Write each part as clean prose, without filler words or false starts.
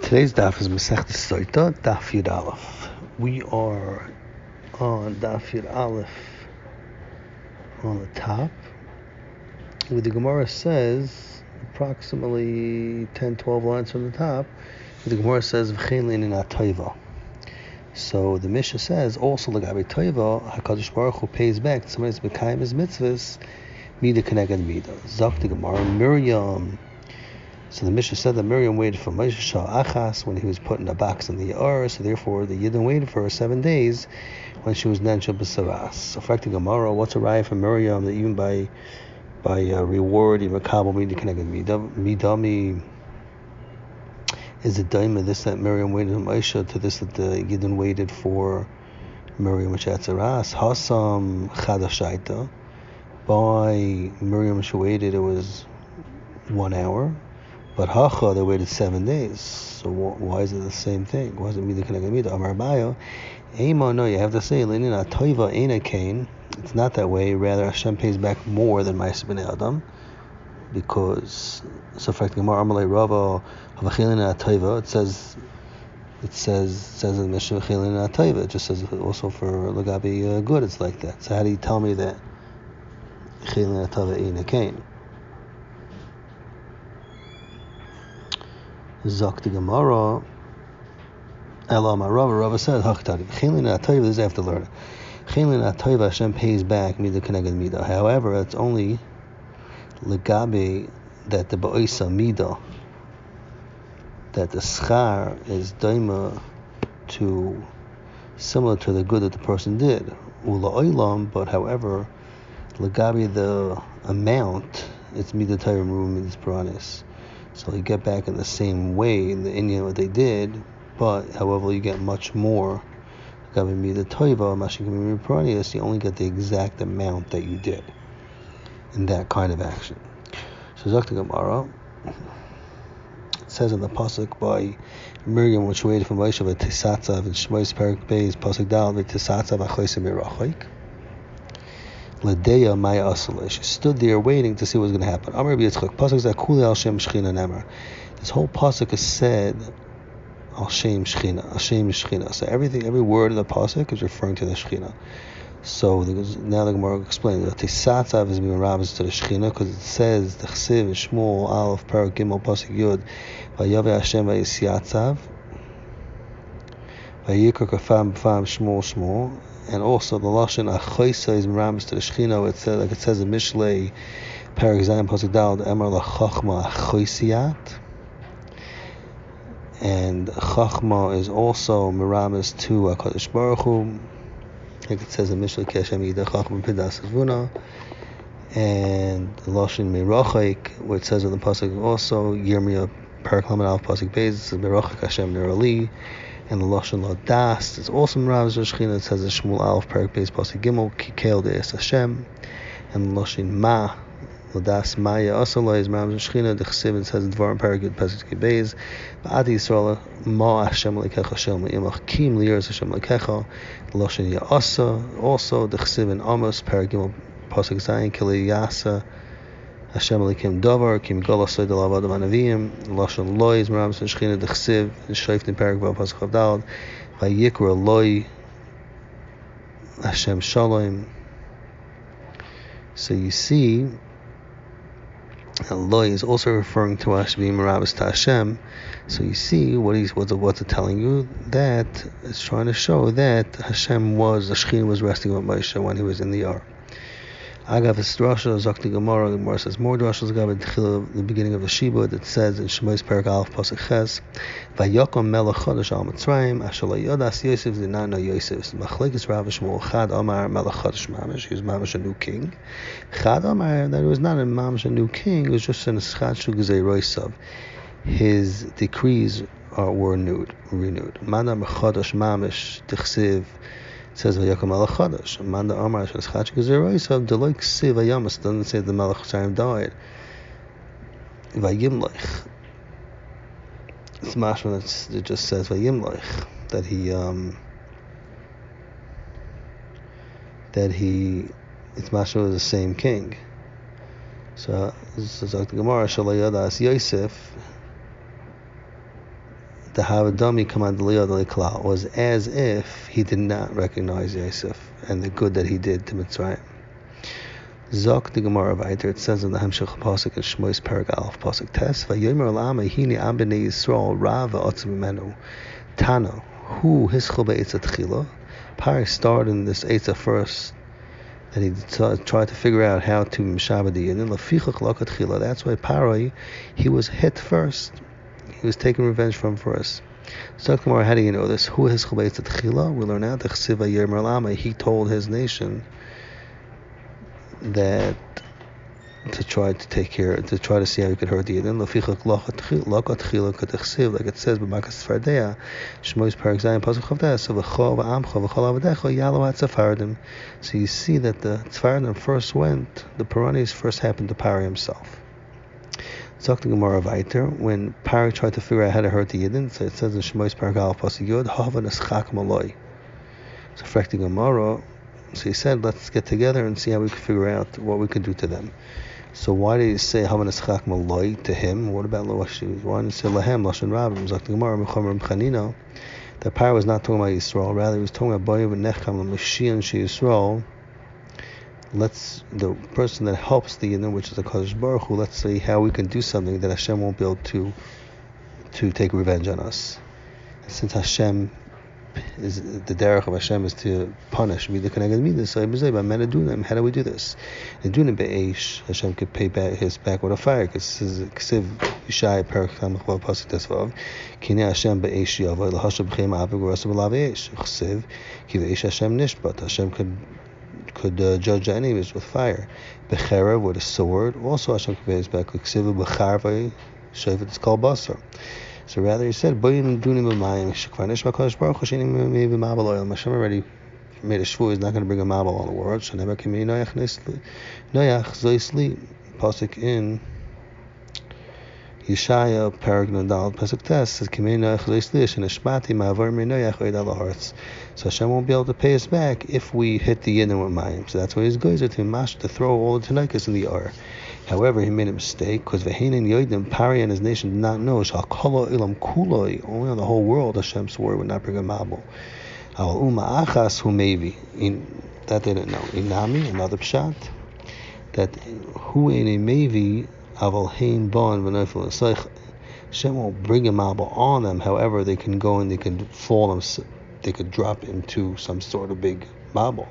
Today's daf is Masechta Sota Daf Yud Aleph. We are on Daf Yud Aleph on the top, where the Gemara says, approximately 10-12 lines from the top, the Gemara says, V'chein le'inyan toiva. So the Mishnah says, also l'gabe toiva, HaKadosh Baruch Hu pays back to somebody who's mekayim his mitzvahs, mida keneged mida. Zok the Gemara, Miriam. So the Mishnah said that Miriam waited for Moshe Shah Achas when he was put in a box in the Yair, so therefore the Yidden waited for her 7 days when she was Nensha B'Saras. So affecting Gemara, what's a raya for Miriam that even by reward, even Kabul Mida connected Midami is it daima this that Miriam waited for Moshe to this that the Yidden waited for Miriam B'Saras. Hasam Chadashaita. By Miriam she waited, it was 1 hour. But Hacha, they waited 7 days. So why is it the same thing? Why is it Mida Keneged Mida? Amar Bayo, Eima, no, you have to say, Lenina Toiva Eina Kain. It's not that way. Rather, Hashem pays back more than Ma'aseh B'nei Adam. Because, so for Gemara, Amalei Rava, Havachilina Toiva, it says in the Mishnah, Havachilina Toiva. It just says also for Lagabi good, it's like that. So how do you tell me that Havachilina Toiva Eina Kain? Zok the Gemara, Elam Rava said, Hachtari. Chelin Atayva, this is after learning. Chelin Atayva, Hashem pays back Mida Keneged Mida. However, it's only Legabe that the Ba'isa Mida, that the Schar is daima to similar to the good that the person did. Ula Oilam, but however, Legabe the amount, it's Mida Tayva Merum Midas Puranis. So you get back in the same way in the Indian what they did, but however you get much more. You only get the exact amount that you did in that kind of action. So Zakta Gemara, it says in the pasuk by Miriam, which waited for Moshe of Tisatzav and Shmois Perik Beis pasuk Dal Tisatzav Achosim Mirachaik. Ladeya Maya Asale. She stood there waiting to see what was going to happen. Amar B'Yitzchak. Pasuk Zeh Kuli Al Shem Shechina Nemer. This whole pasuk is said Al Shem Shechina. Al Shem Shechina. So every word in the pasuk is referring to the Shechina. So now the Gemara explains that Tisatzav is being rabbis to the Shechina because it says the Chsiv and Shmuel Aleph Perak Gimel pasuk Yud Vayave Hashem Vayisiyatzav Vayikra Kafam B'Fam Shmuel. And also the lashon achoisa is miramis to the Shechina. It says in Mishlei Perek Zayin pasuk Dal Emar lachachma achoisiyat, and chachma is also miramis to HaKadosh Baruch Hu. Like it says in Mishlei Keshem Yidei Chachma Pidas Avuna, and the lashon mirachaik, where it says in the pasuk also Yirmiyah Perek Lamed Aleph pasuk Beis, it says mirachaik Hashem Nirali. And the lashon ladas is also miramis Shechina. It says in Shmuel Aleph Perik Beis pasuk Gimel Kikel De'es Hashem. And the lashon ma ladas Maya Asalai is miramis Shechina. The Chesiv says in Dvarim Perik Yud pasuk Beis Ba'adi Yisrael ma Hashem Lekecha Shem Le'imach Kim Li'eres Hashem Lekecha. The lashon Ya'asa also the Chesiv in Amos Perik Gimel pasuk Zayin Kili Yasa Hashem Elikim Davar Kim Golasay Delav Adam Anavim Lashon Loi is Miramis Shechina Dechsiv and Shayftin Perik Val Pasuk Chavdal Vayikra Loi Hashem Shalom. So you see, Loi is also referring to us being Miramis to Hashem. So you see what's it telling you? That it's trying to show that the Shechina was resting with Moshe when he was in the Yar. Agav is drasha Zakti Gemara. Gemara says more drashas. Agav the beginning of the Shibud that says in Shmois Perik Aleph pasuk Ches, Vayakom Melech Chodesh Al Mitzrayim Asher Lo Yodas Yosef did not know Yosef. Machlekes Rav Shmuel Chad Amar Melech Chodesh Mamish. He was Mamish a new king. Chad Amar that it was not a Mamish a new king. It was just an Eschad Shugzei Roisav. His decrees were renewed. Manam Chodesh Mamish Tichsiv. Says Vayakom Melech Chodesh. Manda Amar Shel Eschad Shugzei Roisav Deloi Ksiv Vayamas doesn't say the Melech Chodesh died. Vayimlech. It's mashma that it just says Vayimlech that it's mashma was the same king. So this is like the Gemara Shalayadas Yosef the Havadami command was as if he did not recognize Yosef and the good that he did to Mitzrayim. Zok the Gemara weiter. It says in the Hemshech Pasuk in Shmois Perek Aleph Pasuk Tes, Vayomer Lama Hini Am Bnei Yisrael Rav Va'otzim Mimenu Tana Hu Hischel Be'etzah Tchila. Pari started in this Eitzah first, that he tried to figure out how to Mishabed the Yidden. Lafichach Lakat Tchila. That's why Pari, he was hit first. He was taking revenge from first. So Gemara, how do you know this? Hu Hischel Be'etzah Tchila. We learn out that Chsiv Vayomer Lama, he told his nation that to try to take care, to try to see how he could hurt the Yidden. Like it says, b'makas Tzfardea, Shmois Perek Zayin Pasuk Chavdes, v'cho v'amcho v'chol avadecho yalo ha'tzafardim. So you see that the Tzfardim first went, the Puranis first happened to Pari himself. Zok the Gemara weiter, when Pari tried to figure out how to hurt the Yidden, so it says in Shmois Perek Aleph Pasuk Yod, hava neschak maloi. So for the Gemara, so he said, let's get together and see how we can figure out what we can do to them. So why did he say Havaneschak Maloi to him? What about Loashi? Why didn't he say Lahem, Lashon Rabim? Zok the Gemara, Mechomer Mchanino. The Pari was not talking about Yisrael, rather he was talking about Boyev and Necham, Mashiach She Yisrael. Let's, the person that helps the Yidden, which is the Kadosh Baruch Hu, let's see how we can do something that Hashem won't be able to take revenge on us. And since Hashem is the derech of Hashem is to punish. How do we do this? And doing it be'esh, Hashem could pay back his back with a fire. Because this is Ksiv Yishai Perek Tamachvav Pasuk Tesvav. Kine Hashem be'esh yavoi lahashav b'chem avig v'rasa b'lav esh. Ksiv ki ve'esh Hashem nishbat. Hashem could judge the enemies with fire. B'cherev with a sword. Also Hashem could pay his back. Ksiv b'charvai shayvet is called basar. So rather he said, Hashem already made a shvu, he's not going to bring a mabel on the world. Pasuk in Yeshaya, Perek Nadal, Pasuk Tes, says, so Hashem won't be able to pay us back if we hit the Yidden with Mayim. So that's why his goes to Mash to throw all the Tanaikas in the Ar. However, he made a mistake because Vehenin Yoidim, Pari and his nation did not know Shalkolo Ilam Kuloi, only on the whole world Hashem swore would not bring a Mabel. Al Uma Achas Hu Mevi, that they didn't know. Inami, another pshat, that Hu Ene Mevi Aval Hein Bon V'Nofel Esaich, Hashem won't bring a Mabel on them. However, they can go and they can fall them, they could drop into some sort of big Mabel.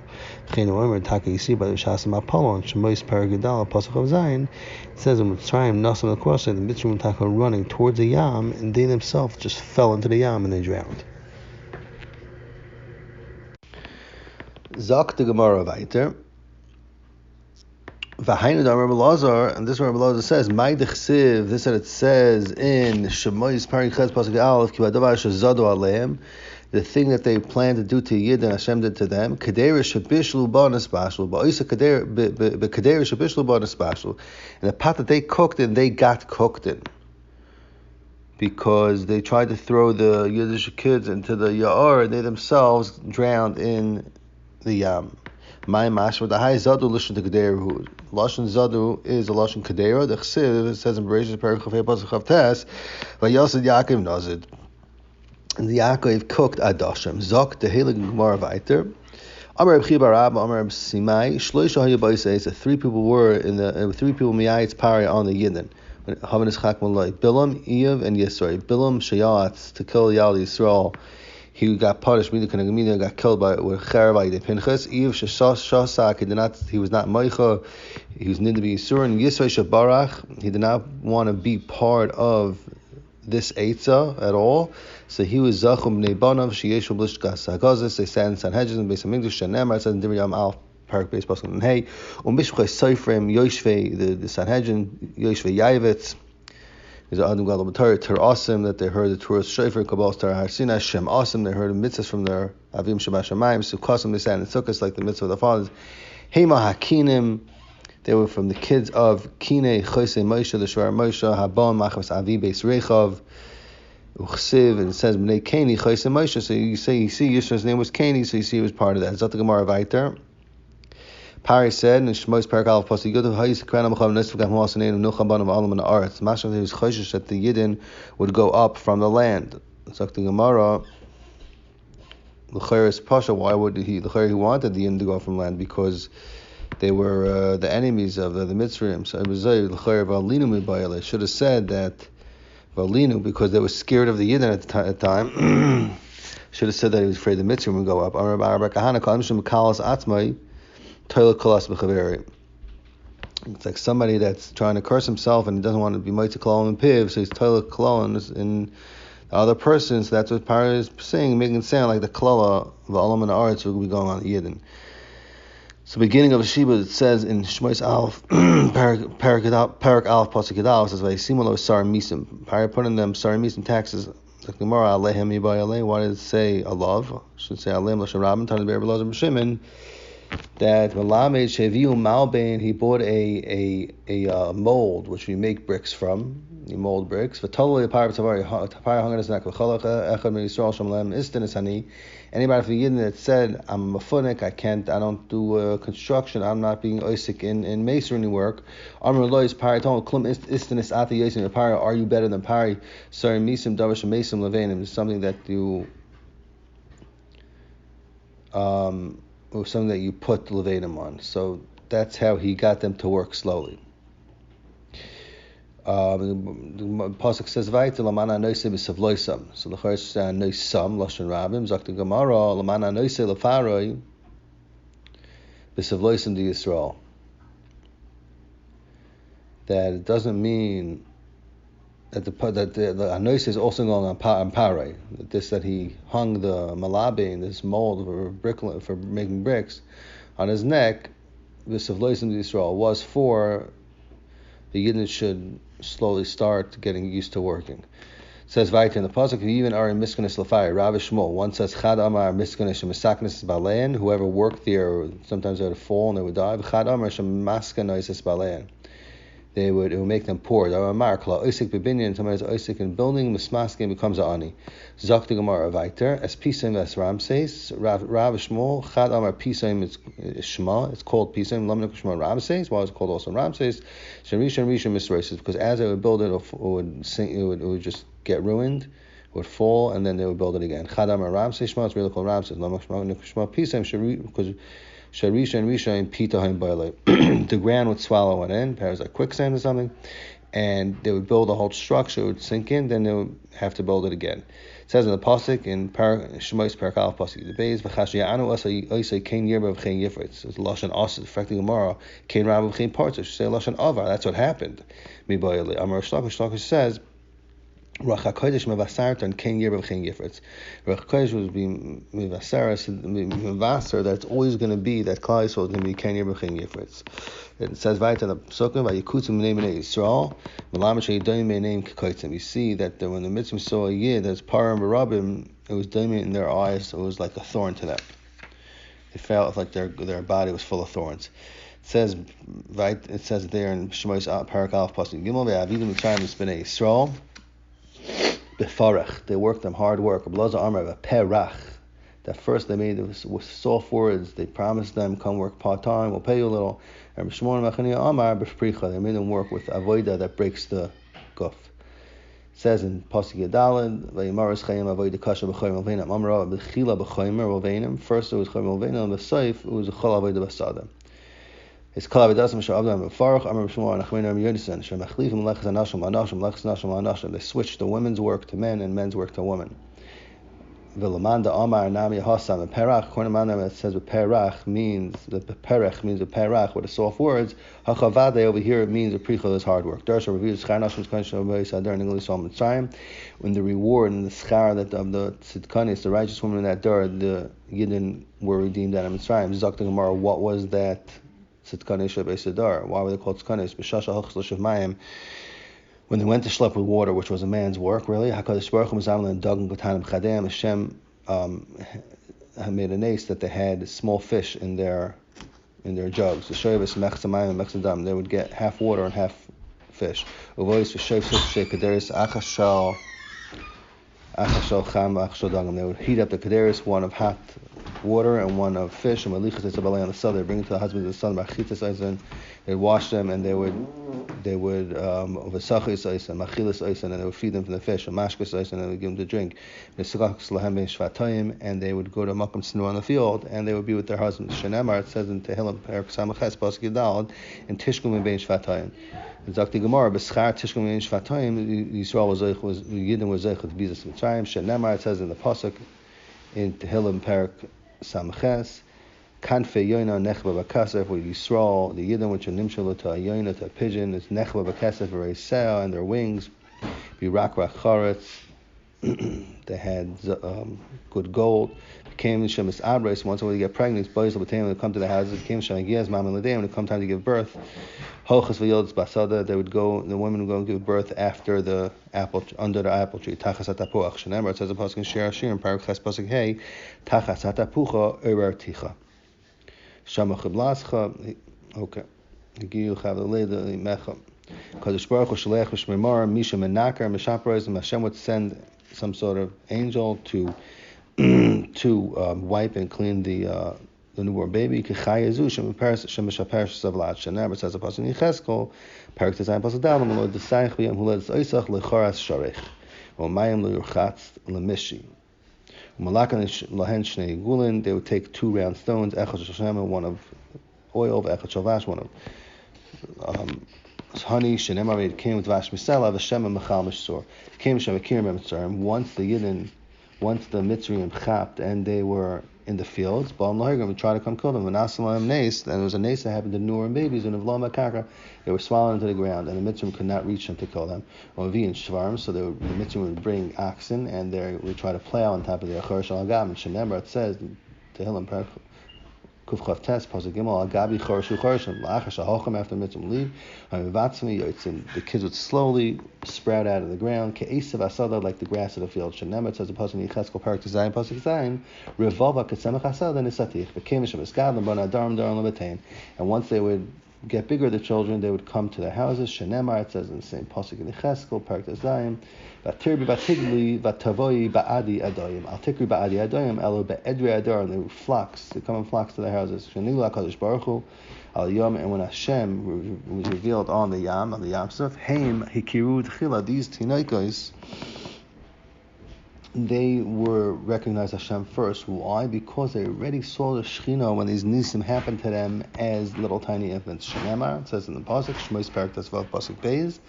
You see by the Shasam Apollon, Shemois Paragadal, Pasuk of Zion, it says in Mitzrayim, Nasan across the Mitzrayim Taka running towards the Yam, and they themselves just fell into the Yam and they drowned. Zok the Gemara weiter. V'hainu da Rabbi Lazar, and this Rabbi Lazar says, "My dechsiv." This that it says in Shemois Paragadal, Pasuk Aleph, Ki Badavar Shezadu Aleim. The thing that they planned to do to Yid and Hashem did to them, Kedera Shabishlu Banas Bashlu, Ba'isa Kedera Shabishlu Banas Bashlu. And the pot that they cooked in, they got cooked in. Because they tried to throw the Yiddish kids into the Ya'ar, and they themselves drowned in the Yam. My mash with the high Zadu Lashon to Kedera. Lashon Zadu is a Lashon Kedera. The Chsiv, it says in Bereshit Perek Chafei Pasuk Chavtes, Vayasid Yaakov Nazid. And the Yaakov cooked Adoshem. Zok the Heilig Gemara weiter. Amar Reb Chiba Rabba, Amar Reb Simai, Shloisha Hayabayis. So three people Miyayitz Pari on the Yidden. Havan Ischak Malay. Bilam, Eiv, and Yisrael. Bilam Shayatz to kill Yal Yisrael. He got punished. Mina got killed with Cherev de Pinchas. Eiv Shasak. He was not Meicha. He was Nindabi Yisur. And Yisrael Shabarach. He did not want to be part of this Eitzah at all. So he was Zachum Bnei Banav Sheyeshu Blishkas Hagazis. They sat in Sanhedrin and Beis Hamikdash Shenemar. It says in Divrei Al Parak Beis Pasuk and Hey Umishchei Seifrim Yoshvei the Sanhedrin Yoshvei Yavitz. There's Adam Gadol B'Torah Ter Asim that they heard the Torah Shofar Kabbalah Tar Har Sinai Shem Asim. They heard the mitzvahs from their Avim Shabbat Shamayim Sukkasim. They sat in Sukkos like the mitzvah of the fathers. Hema Hakinim. They were from the kids of Kine Chosei Moshe the Shvar Moshe Habon Machmas Avi Beis Rechav. Uchsiv, and it says Bnei Keni Chosei Moshe. So you see Yisrael's name was Keni, so you see he was part of that. Zot the Gemara weiter. Pari said in Shmois Perek Aleph Pasuk Yud Hayis Kranam Chav Nesvagam Hasanein Nucham Banam Alam and Aretz. Mashal he was choshish that the Yidden would go up from the land. Zok the Gemara, L'chayr is Pasha. Why would he? L'chayr, he wanted the Yidden to go from land because they were the enemies of the Mitzrayim. So it was L'chayr Valinu Mibayale. Should have said that Valinu, because they were scared of the Yidden at the time. Should have said that he was afraid the Mitzrayim would go up. It's like somebody that's trying to curse himself and he doesn't want to be mitzvah kolon and piv, so he's toilet kolon in the other person. So that's what Parah is saying, making it sound like the klala of Olam and Aretz will be going on the Yidden. So beginning of Sheba, it says in Shmois Aleph, Parak Aleph Pasuk Yadal, says Vayisimulo Sar Misim. Parah put in them Sar Misim taxes. Like Gemara, Alehem Yibayaleh. Why did it say alav? Should say Alehem Lashon Rabban Tana Be'er Belazar B'Shimon. That Malamed Sheviu Malbain, he bought a mold which we make bricks from. You mold bricks. V'toloi Parah Tavari Parah Hangadas Nak V'Chalach Echad Min Yisrael Shamlem Istin Hani. Anybody from the Yidden that said, I'm a mafunik, I don't do construction, I'm not being oisik in masonry work. Amr Lois Pari told Klum Istanis Ati Yasin Pari, are you better than Pari? Sorry, Misim Davash Masim Levanim is something that you or something that you put Levanim on. So that's how he got them to work slowly. The pasuk says "Vayit lamana noisei b'savloisam." So the chayes say noisam lashon rabim. Zok the Gemara lamana noisei lefaroi b'savloisam to Yisrael. That it doesn't mean that the noisei is also going on parai. That he hung the malabi in this mold for making bricks on his neck. B'savloisam to Yisrael was for the Yidden should slowly start getting used to working. It says right in the pasuk, even are in miskanis lafai. Rav Shmuel one says chad amar miskanis shemisaknis balein. Whoever worked there, sometimes they would fall and they would die. Chad amar shemaskanis balein. It would make them poor. Amar kla oisik bebinyan. Somebody is oisik in building. Mismaskin becomes a ani. Zok the Gemara vayter as pisaim as Ramses. Rav Shmuel chad amar pisaim is shema. It's called pisaim. Lamnik shema Ramses. Why is it called also Ramses? Rishon misraces, because as they would build it, it would sink. It would just get ruined. It would fall, and then they would build it again. Chad amar Ramses shema. It's really called Ramses. Lamnik shema pisaim because Sharisha and Risha and Pita Haim Bailey. The ground would swallow it in, perhaps like quicksand or something, and they would build a whole structure, it would sink in, then they would have to build it again. It says in the pasuk in Shmois Parakal pasuk the base v'chashiyanu asay kain yerba v'chein yifritz. It's lashon asad affecting Gemara kain rabba v'chein parts. It should say lashon avar. That's what happened. Mi Bailey. Amar Shlakish says. Ruach HaKodesh mevasarta and ken yerba v'chein yifritz. Ruach HaKodesh was being mevasar, that's always going to be, that Klal Yisrael is going to be ken yerba v'chein yifritz. It says right in the Psukim, vayikutzim m'nei b'nei Yisrael, v'lam she'yidoyim m'nei k'koitzim. You see that when the Mitzvah saw a Yid that's param b'rabim, it was doimim in their eyes, it was like a thorn to them. They felt like their body was full of thorns. It says there in Shmois Parak Aleph Pasuk Gimel ve'avidim mitzrayim b'nei Yisrael. Befarach, they worked them hard work. Blaza Amar Perach. That first they made it with soft words. They promised them, come work part time, we'll pay you a little. And Shmuel Machani Amar B'Fricha, they made them work with avoida that breaks the guf. It says in Pasuk Yadalad, Vayimaris Chayim Avoida Kasha B'Choyim Alveinam Amra B'Chila B'Choyim Alveinam. First it was Choyim Alveinam, the Seif it was a Chol Avoida B'Sada. It's called Avidasam Shabdam Farach Amar Shmuel and Achmein Am Yodison Shemachlifim Lechas Anashim Anashim Lechas Nashim Anashim. They switched the women's work to men and men's work to women. Vilamanda Amar Nami Hasam and Perach. Kornamanam it says Perach means the Perach means the Perach with the soft words. Hachavade over here it means the prichol is hard work. Darsha reviews Schar Nashim Tzkanishim Sadar Nigli Sol Mitzrayim. When the reward and the schar that of the tzidkanis, the righteous woman in that dar, the Yidden were redeemed out of Mitzrayim. Zok the Gemara, what was that? Why were they called tzkanis? When they went to schlep with water, which was a man's work, really. Hashem made a nace that they had small fish in their jugs. They would get half water and half fish. They would heat up the kederis, one of hot water and one of fish, and malichas etzabali on the sun. They bring it to the husband and the son. Machitas eisen. They wash them, and they would v'sachis eisen, machilas eisen, and they would feed them from the fish. And mashkas eisen, and they would give them to drink. V'sachas lahem ben shvatayim, and they would go to makam snu on the field, and they would be with their husbands. Shenemar, it says in Tehillim Perak Samaches Pasuk Yudalad, in Tishkum ben shvatayim. Zakti Gemara, b'schar Tishkum ben shvatayim, Yisrael was Yidden was zeich with bizas mitzrayim. Shenemar, it says in the pasuk in Tehillim Perak Samaches. Kanfe yoina nechba bakasef, where Yisrael, the Yidden which are nimshalo to a yoina, to a pigeon, is nechba bakasef, very sail, and their wings be rak charetz. They had good gold. Came to Shemis Abres. Once when they get pregnant, boys will come to the houses. Came Shanagias, Mama Laday, when it come time to give birth. Hochas v'yodz basada. They would go. The women would go and give birth after the apple, under the apple tree. Tachas hatapuach. Shenemar, it says the pasuk in Shir Hashirim, Parak Ches pasuk Hey. Tachas hatapucha erer ticha. Shama chiblascha. Okay. Giyu chavalei mecha. Kadosh Baruch Hu shalech v'shmemar misha menakar mishaparos, and Hashem would send some sort of angel to wipe and clean the newborn baby. Kechayazu shemishaper savlat shenemar, says a pasuk in Yecheskel, Parak Tezayin pasuk Dalam, lo desayich v'yam huled oisach lechoras sharech, u'mayim lo yurchatz lemishi. Malakan lahen shnei gulin, they would take 2 round stones, echad shoshem, one of oil, echad shalvash, one of honey. Shenemar, it came with vash misela v'shem mechal mishsor. Came shem akirim b'mitzarim. Once the Mitzrayim chapped and they were in the fields, Baal Lahigrim would try to come kill them. V'nasalam nes, and there was a nes that happened to newborn babies, and Avlam Makaka, they were swallowed into the ground, and the Mitzrayim could not reach them to kill them. Or V and Shvarm, so the Mitzrayim would bring oxen, and they would try to plow on top of the Achor Shalagam. And Shenemar, it says, Tehillim Kufchav Test, Pasuk Gimel, Agabi Chorshu Chorshim, La'achar Shahochem, after Mitzvah leave, the kids would slowly sprout out of the ground, Ke'esav Asada, like the grass of the field. Shenemar, it says the Pasuk in Yecheskel, Parak Tezayin, Pasuk Zayin, Revava Ketzemach Asada Nisatich, V'kemishem Eskad, L'bana Daram Daram L'Batain. And once they would get bigger, the children, they would come to their houses. Shenemar, it says in the same Pasuk in Yecheskel, Parak Tezayin, Vatirbi Vatigli Vatavoi Ba'adi Adoyim. Al Tikri Ba'adi Adoyim Elo Be'edri Adar, and they would flocks. They come in flocks to their houses. Shenila Kadosh Baruch Hu Al Yom, and when Hashem was revealed on the Yam Suf, Haim Hikiru Tchila, these Tinoikos, they were recognized Hashem first. Why? Because they already saw the Shechina when these Nisim happened to them as little tiny infants. Shenemar, it says in the Pasuk, Shmois Parak Tesvav Pasuk Beis,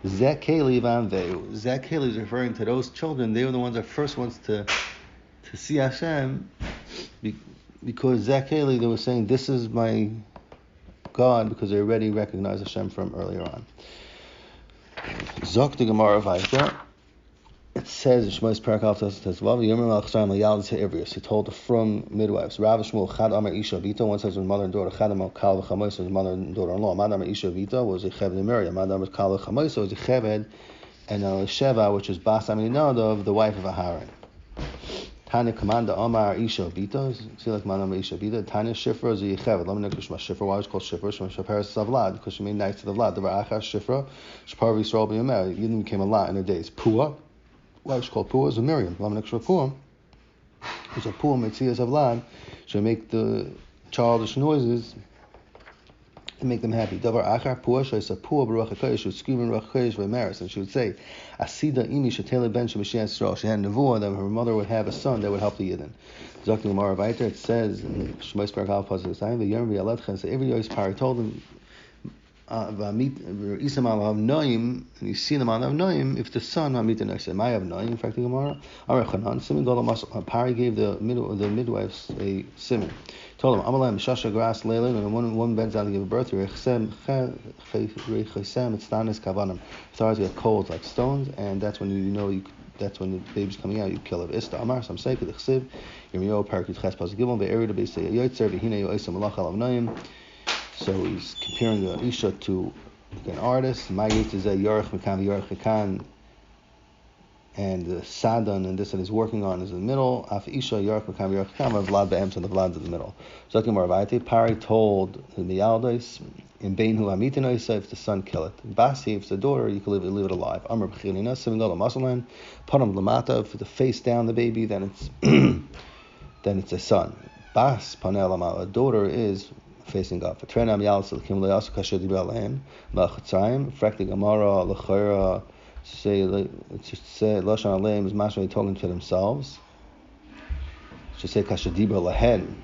Zekeli Vanveu. Zekeli is referring to those children. They were the ones, the first ones to see Hashem, because Zekeli, they were saying, this is my God, because they already recognized Hashem from earlier on. Zok the Gemara Vaita. It says, Shmois Parak Tesvav, Yomer Malach Shayim L'Yalad Ha'Ivrius. He told the from midwives, Rav Shmuel Chad Amar Isha Vita, one says his mother and daughter, Chad Amar Kal V'Chamois, his mother and daughter-in-law. Mad Amar Isha Vita was a Cheved in Miriam. Mad Amar Kal V'Chamois was a Cheved, and Sheva, which is Bas Aminadov, the wife of Aharon. Tanya Commander Amar Isha Vita, see like Mad Amar Isha Vita. Tanya Shifra is a Cheved. Lam Nikrish Ma Shifra. Why was it called Shifra? Shema Shaperes Savlad, because she made nice to the Vlad. The V'Achar Shifra, Shpar V'Yisrael B'Yomer. You didn't became a lot in her days. Pua. Why was called Pua? Is a Miriam. Lam Nikrish Pua. It's a Pua Metzias of Vlad. She'll make the childish noises to make them happy. Davar Achar Pua, she said Pua Baruch HaKodesh, she would scream in Baruch HaKodesh V'Maris, and she would say, Asida Imi Shetele Ben Shemashiach Yisrael. She had a nevuah that her mother would have a son that would help the Yidden. Zakti Gemara Vayter, it says in Shmois Parak Al Pasuk Zayin, V'Yom V'Yaledcha, so every Yos Pari told him, Isam Al Noim, and you see them on Noim, if the son Hamit and I said, I have Noim, in fact, the Gemara, Arachanan, Simon Golam Masal, Pari gave the midwives a simon. Told them, Amalam Shasha Grass Leilin, and one bends down to give birth, Rechsem Tztanis Kavanam. Stars get cold like stones, and that's when you know that's when the baby's coming out, you kill it. Ista Amar, some say, K'dechsiv, Yirmiyahu Parakut Ches Pasuk Gimel, Ve'eri to be say, Yoitzer, V'hine Yoisam Malach Alav Noim. So he's comparing the Isha to an artist. My Yitzah is a Yorech Mekan, and the Sadan and this that he's working on is in the middle. Af Isha Yorech Mekan, Vlad Be'ems, and the Vlad's in the middle. Zakim Maravaiti, Pari told the Miyaldes, in Bain Hu Amitinoisa, if the son kill it. Basi, if it's the daughter, you can leave it alive. Amr B'chilina, Simon Masalan, Param Lamata, if the face down the baby, then it's then it's a son. Bas panel amal, a daughter is facing God. For Trenam Yalsel Kim Leyasu Kashadi Balahem, Lachatzayim, Frekti Gemara, Lachera, say Lashon Aleim is mashma talking to themselves. Should say Kashadibra Lahen.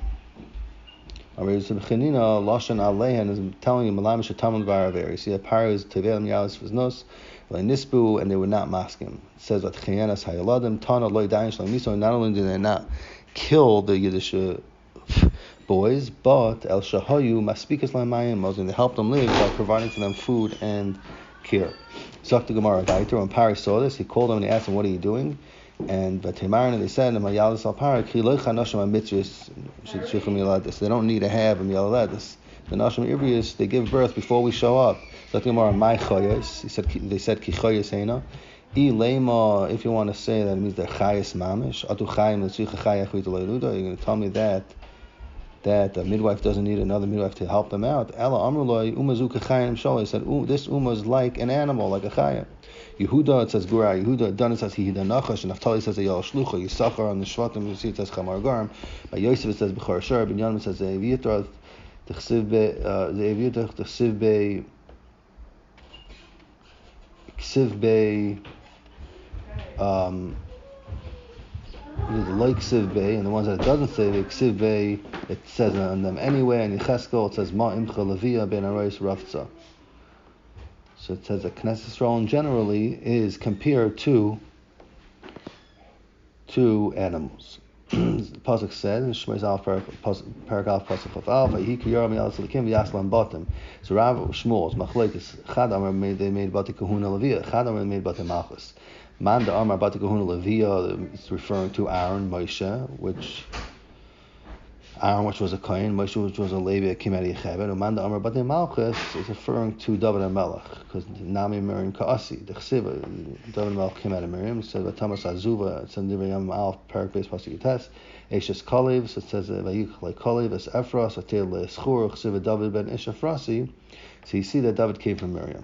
Chanina Lashon Alehan is telling you Malam Shatamon Varaver. You see a par is Tevel Yalis Viznos, Nisbu, and they would not mask him. It says that Chayanas Hayaladim, Tana Loy Dain Shlamiso, not only did they not kill the Yiddish boys, but El Shahayu Maspikas Lamayim, and they helped them live by providing to them food and care. Zakta Gemara Gaiter, when Pari saw this, he called them and he asked him, what are you doing? And they said, they don't need to have a miyaladis. The Nashim Ibrius, they give birth before we show up. Zakta Gemara my chayas, they said ki chayas heina. If you want to say that, it means they're chayas mamish. You're going to tell me that a midwife doesn't need another midwife to help them out. He said, this Ummah is like an animal, like a chayim. Yehuda, it says Gura, Yehuda, Dan it says Hihida Nachash, and Naphtali says Yal Shlucha, Yisachar, on the Shvatim, you see it says Chamar Garm. By Yosef it says Bechor Shar, Ben Yanim it says Ze'eviyatra, Ze'eviyatra, Ksiv Bey, like Ksiv Bey, and the ones that it doesn't say Ksiv Bey, it says on them anyway, and Yecheskel it says Ma Imcha Levia Ben Arais Rafza. So it says that Knesset Yisrael generally is compared to animals. The pasuk said in Shmos Alf Parak Alf pasuk of Alf, Vayihi Kiyaram Yalas Elikim V'Yaslan Batim. So Rav Shmuel's Machlekes Chad Amar they made Bati Kahuna Levia, Chad Amar made Bati Malchus. Man da Amar Bati Kahuna Levia, it's referring to Aaron, Moshe, which was a Kohen, Moshe which was a Levi, came out of Yecheved, and Manda Amar Batei Malchus is referring to David HaMelech, because Nami Miriam Ka'asi, the Chesiva, David HaMelech came out of Miriam, it says Vatamas Azuva, it says Divriyam Alf, Parak Beis Pasuk Yites, Eshes Kalev, so it says Vayik like Kalev, Es Ephras, Atel Le'eschur, Chesiva David ben Ish Ephrasi, so you see that David came from Miriam.